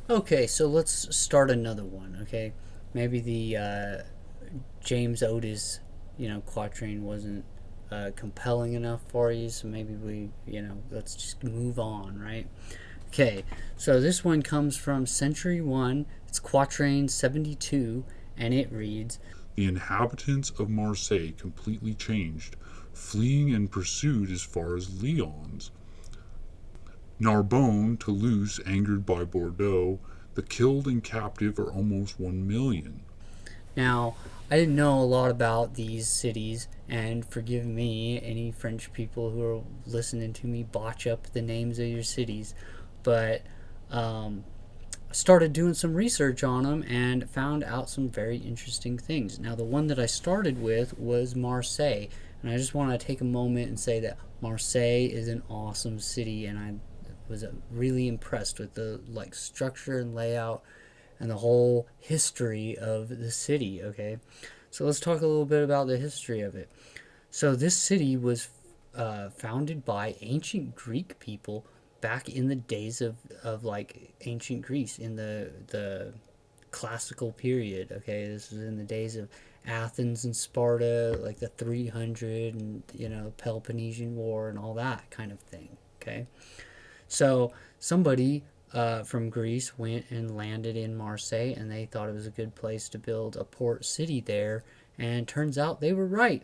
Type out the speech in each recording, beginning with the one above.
Okay, so let's start another one. Okay, maybe the James Otis, quatrain wasn't compelling enough for you, so maybe let's just move on, right? Okay, so this one comes from Century One. It's quatrain 72, and it reads, The inhabitants of Marseilles completely changed, fleeing and pursued as far as Lyons. Narbonne, Toulouse, angered by Bordeaux, the killed and captive are almost 1,000,000. Now, I didn't know a lot about these cities, and forgive me, any French people who are listening to me botch up the names of your cities, but um, started doing some research on them and found out some very interesting things. Now, the one that I started with was Marseille, and I just want to take a moment and say that Marseille is an awesome city, and I was really impressed with the structure and layout and the whole history of the city. Okay, so let's talk a little bit about the history of it. So this city was founded by ancient Greek people back in the days of ancient Greece in the classical period. Okay, this is in the days of Athens and Sparta, like the 300 and Peloponnesian War and all that kind of thing. Okay, so somebody from Greece went and landed in Marseille, and they thought it was a good place to build a port city there. And turns out they were right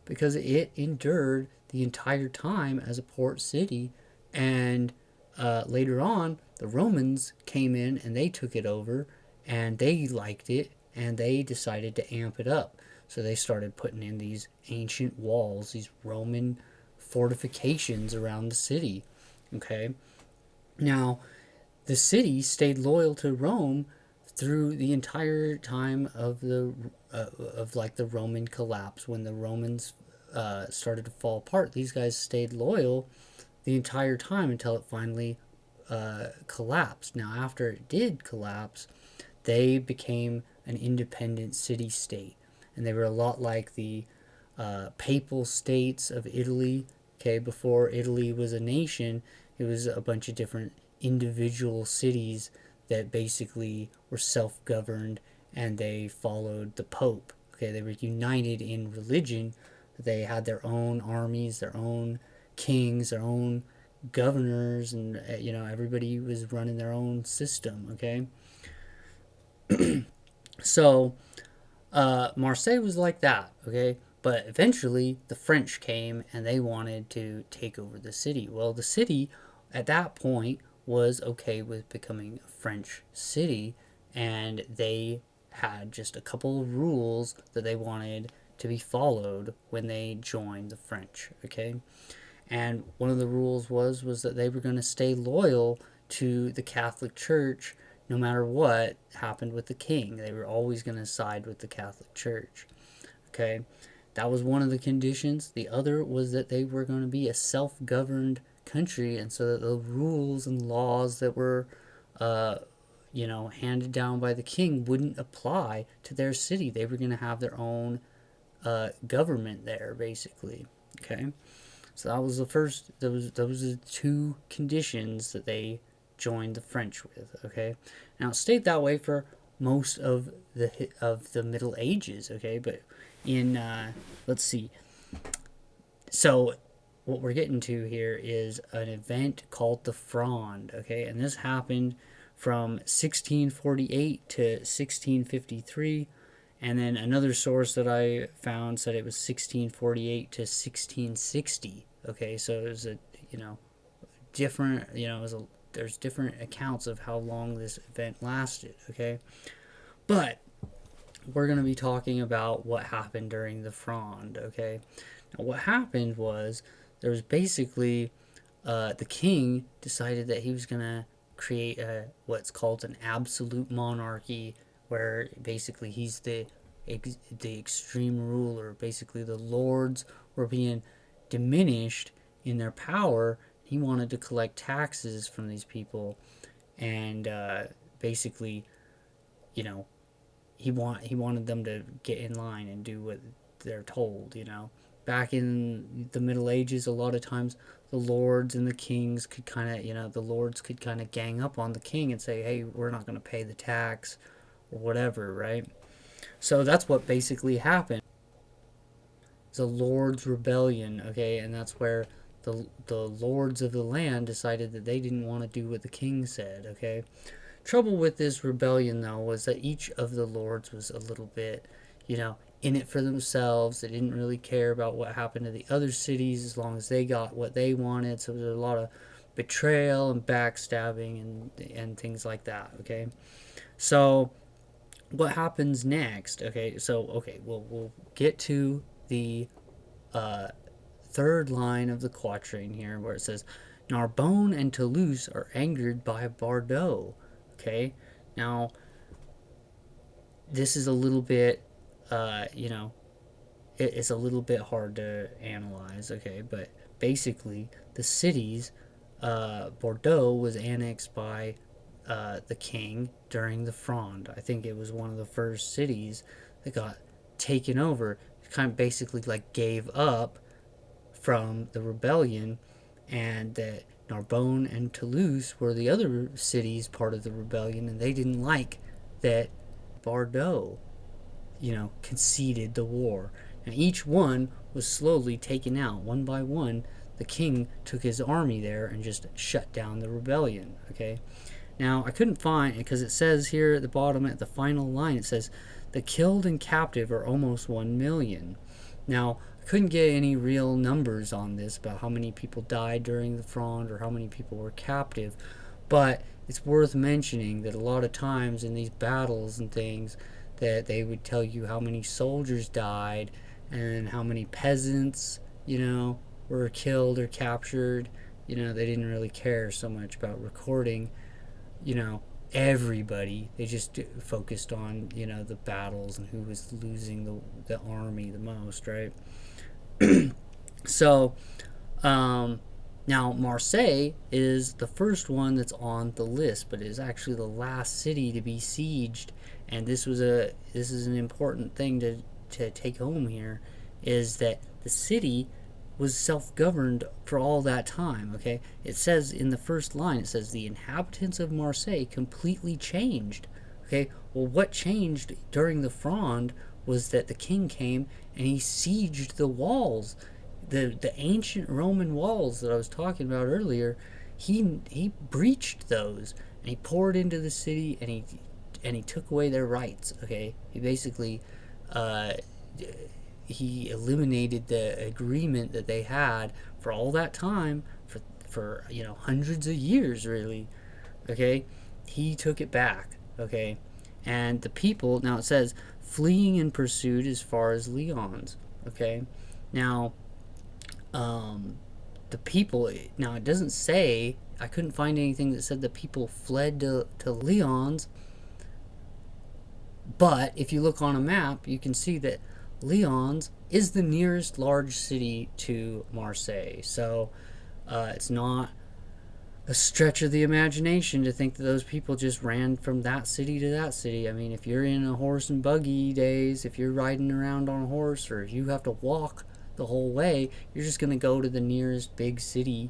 because it endured the entire time as a port city. And later on, the Romans came in and they took it over, and they liked it, and they decided to amp it up. So they started putting in these ancient walls, these Roman fortifications around the city. Okay, now, the city stayed loyal to Rome through the entire time of the Roman collapse. When the Romans started to fall apart, these guys stayed loyal the entire time until it finally collapsed. Now, after it did collapse, they became an independent city state, and they were a lot like the papal states of Italy. Okay, before Italy was a nation, it was a bunch of different individual cities that basically were self-governed, and they followed the Pope. Okay, they were united in religion. They had their own armies, their own kings, their own governors, and everybody was running their own system. Okay, so Marseille was like that, okay? But eventually the French came and they wanted to take over the city. Well, the city at that point was okay with becoming a French city, and they had just a couple of rules that they wanted to be followed when they joined the French, okay? And one of the rules was that they were going to stay loyal to the Catholic Church no matter what happened with the king. They were always going to side with the Catholic Church. Okay, that was one of the conditions. The other was that they were going to be a self-governed country, and so that the rules and laws that were uh, handed down by the king wouldn't apply to their city. They were going to have their own government there, basically. Okay, so that was the first. Those are the two conditions that they joined the French with. Okay, now it stayed that way for most of the Middle Ages. Okay, but in let's see. So what we're getting to here is an event called the Fronde. Okay, and this happened from 1648 to 1653. And then another source that I found said it was 1648 to 1660. Okay, so it was a different it was a there's different accounts of how long this event lasted. Okay, but we're going to be talking about what happened during the Fronde. Okay, now what happened was there was basically the king decided that he was going to create what's called an absolute monarchy, where basically he's the extreme ruler. Basically, the lords were being diminished in their power. He wanted to collect taxes from these people, and basically, you know, he wanted them to get in line and do what they're told. Back in the Middle Ages, a lot of times the lords and the kings could kind of, the lords could kind of gang up on the king and say, hey, we're not going to pay the tax or whatever, right? So that's what basically happened. It's a lord's rebellion, okay, and that's where the lords of the land decided that they didn't want to do what the king said, okay. Trouble with this rebellion, though, was that each of the lords was a little bit, in it for themselves. They didn't really care about what happened to the other cities as long as they got what they wanted. So there was a lot of betrayal and backstabbing and things like that, okay. So what happens next? Okay, we'll get to the third line of the quatrain here, where it says, Narbonne and Toulouse are angered by Bordeaux. Okay, now this is a little bit, it's a little bit hard to analyze. Okay, but basically, the cities, Bordeaux was annexed by the king during the Fronde. I think it was one of the first cities that got taken over. It kind of basically like gave up from the rebellion, and that Narbonne and Toulouse were the other cities part of the rebellion, and they didn't like that Bordeaux, conceded the war. And each one was slowly taken out one by one. The king took his army there and just shut down the rebellion. Okay. Now, I couldn't find, because it says here at the bottom, at the final line, it says, the killed and captive are almost 1 million. Now, I couldn't get any real numbers on this about how many people died during the Fronde or how many people were captive, but it's worth mentioning that a lot of times in these battles and things, that they would tell you how many soldiers died and how many peasants, were killed or captured. They didn't really care so much about recording, everybody. They just focused on, the battles and who was losing the army the most, right? So, now Marseille is the first one that's on the list, but it is actually the last city to be sieged. And this is an important thing to take home here, is that the city was self-governed for all that time. Okay, it says in the first line, it says the inhabitants of Marseille completely changed. Okay, well, what changed during the Fronde was that the king came and he sieged the walls, the ancient Roman walls that I was talking about earlier. He breached those, and he poured into the city, and he took away their rights. Okay, he basically he eliminated the agreement that they had for all that time, for hundreds of years, really. Okay, he took it back. Okay, and the people, now it says, fleeing in pursuit as far as Lyons. Okay, now the people, now it doesn't say, I couldn't find anything that said the people fled to Lyons, but if you look on a map, you can see that Lyons is the nearest large city to Marseille. So it's not a stretch of the imagination to think that those people just ran from that city to that city. I mean, if you're in a horse and buggy days, if you're riding around on a horse, or if you have to walk the whole way, you're just going to go to the nearest big city,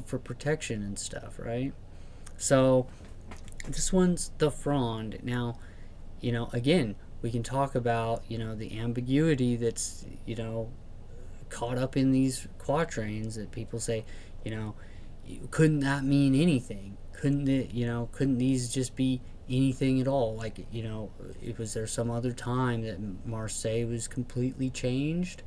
for protection and stuff, right? So this one's the Fronde. Now, again, we can talk about, the ambiguity that's, caught up in these quatrains, that people say, couldn't that mean anything? Couldn't it, couldn't these just be anything at all? Like, was there some other time that Marseille was completely changed?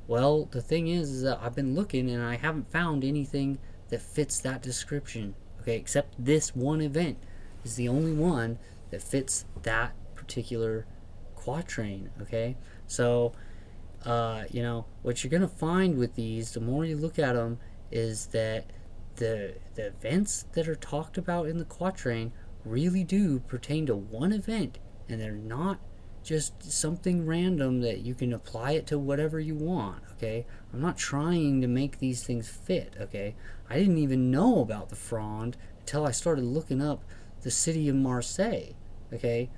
Well, the thing is that I've been looking and I haven't found anything that fits that description. Okay, except this one event is the only one that fits that particular quatrain. Okay, so what you're gonna find with these, the more you look at them, is that the events that are talked about in the quatrain really do pertain to one event, and they're not just something random that you can apply it to whatever you want. Okay, I'm not trying to make these things fit. Okay, I didn't even know about the Fronde until I started looking up the city of Marseille. Okay,